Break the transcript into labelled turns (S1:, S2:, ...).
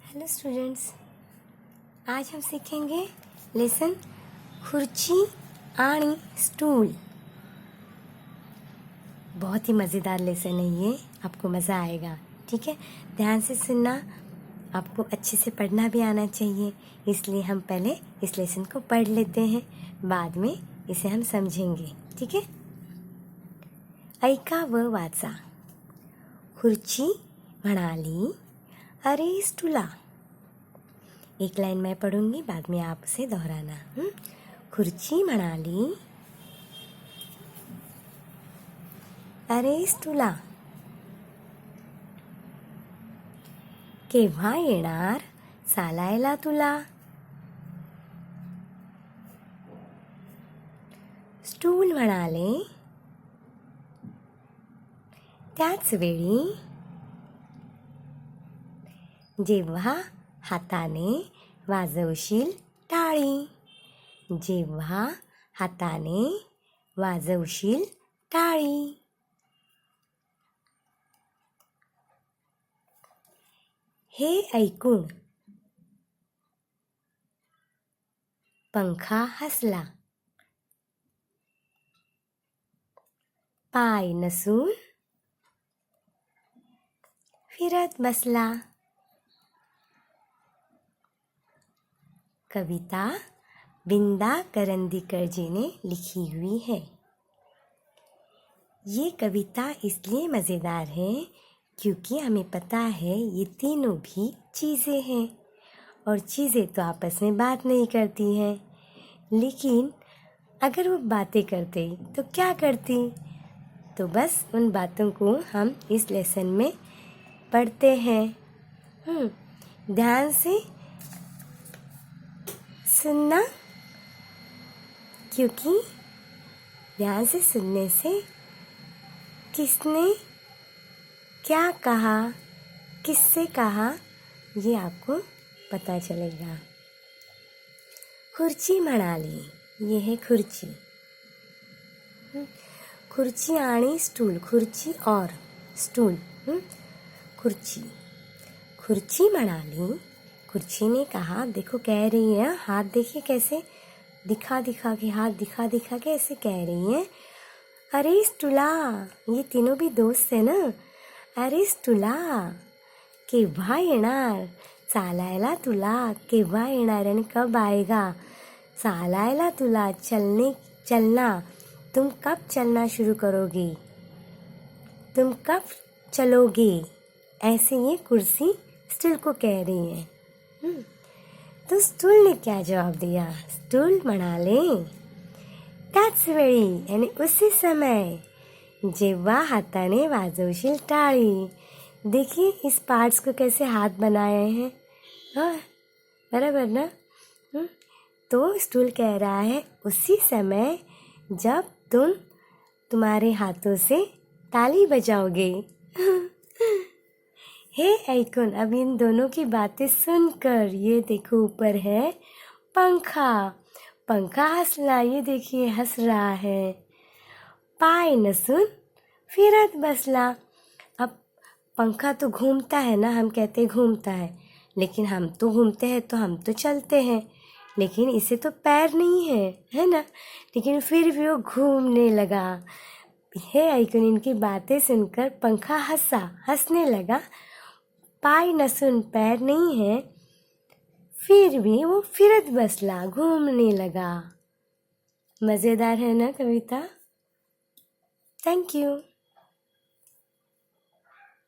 S1: Hello students, आज हम सीखेंगे lesson खुर्ची आणि स्टूल। बहुत ही मज़ेदार लेसन है ये, आपको मज़ा आएगा। ठीक है, ध्यान से सुनना। आपको अच्छे से पढ़ना भी आना चाहिए, इसलिए हम पहले इस लेसन को पढ़ लेते हैं, बाद में इसे हम समझेंगे। ठीक है, ऐका व वाचा। खुर्ची म्हणाली, अरे स्टूला। एक लाइन मैं पढ़ूंगी, बाद में आप उसे दोहराना। खुर्ची म्हणाली, अरे स्टूला, केव्हा येणार चालायला तुला? स्टूल म्हणाले, त्याच वेळी जेव्हा हाताने वाजवशील टाळी, जेव्हा हाताने वाजवशील टाळी। हे ऐकून पंखा हसला, पाय नसून फिरत बसला। कविता बिंदा करंदीकर जी ने लिखी हुई है। ये कविता इसलिए मज़ेदार है क्योंकि हमें पता है ये तीनों भी चीज़ें हैं, और चीज़ें तो आपस में बात नहीं करती हैं, लेकिन अगर वो बातें करते तो क्या करती? तो बस उन बातों को हम इस लेसन में पढ़ते हैं। ध्यान से सुनना, क्योंकि ध्यान से सुनने से किसने क्या कहा, किससे कहा, ये आपको पता चलेगा। खुर्ची म्हणाली, ये है खुर्ची। खुर्ची आणि स्टूल, खुर्ची और स्टूल। खुर्ची, खुर्ची म्हणाली, खुर्ची ने कहा। देखो कह रही है, हाथ देखिए कैसे दिखा दिखा के, हाथ दिखा दिखा के ऐसे कह रही है, अरे स्टूला। ये तीनों भी दोस्त है ना। अरे स्टूला, केव्हा येणार चालायला तुला? केव्हा येणार यानी कब आएगा? चालायला तुला, चलना। तुम कब चलना शुरू करोगे? तुम कब चलोगे? ऐसे ये कुर्सी स्टूल को कह रही है। तो स्टूल ने क्या जवाब दिया? स्टूल म्हणाले, त्याच वेळी यानी उसी समय, जेव्हा हाताने वाजवशील टाळी। देखिए इस पार्ट्स को कैसे हाथ बनाए हैं। हाँ, बराबर ना। तो स्टूल कह रहा है उसी समय जब तुम्हारे हाथों से ताली बजाओगे। हे ऐकून, अब इन दोनों की बातें सुनकर, ये देखो ऊपर है पंखा, पंखा हंसला, ये देखिए हंस रहा है। पाय नसून फिरत बसला। अब पंखा तो घूमता है ना, हम कहते घूमता है, लेकिन हम तो घूमते हैं तो हम तो चलते हैं, लेकिन इसे तो पैर नहीं है ना, लेकिन फिर भी वो घूमने लगा। हे ऐकून, इनकी बातें सुनकर पंखा हंसने लगा। पाय नसून, पैर नहीं है, फिर भी वो फिरत बसला, घूमने लगा। मज़ेदार है ना कविता? Thank you.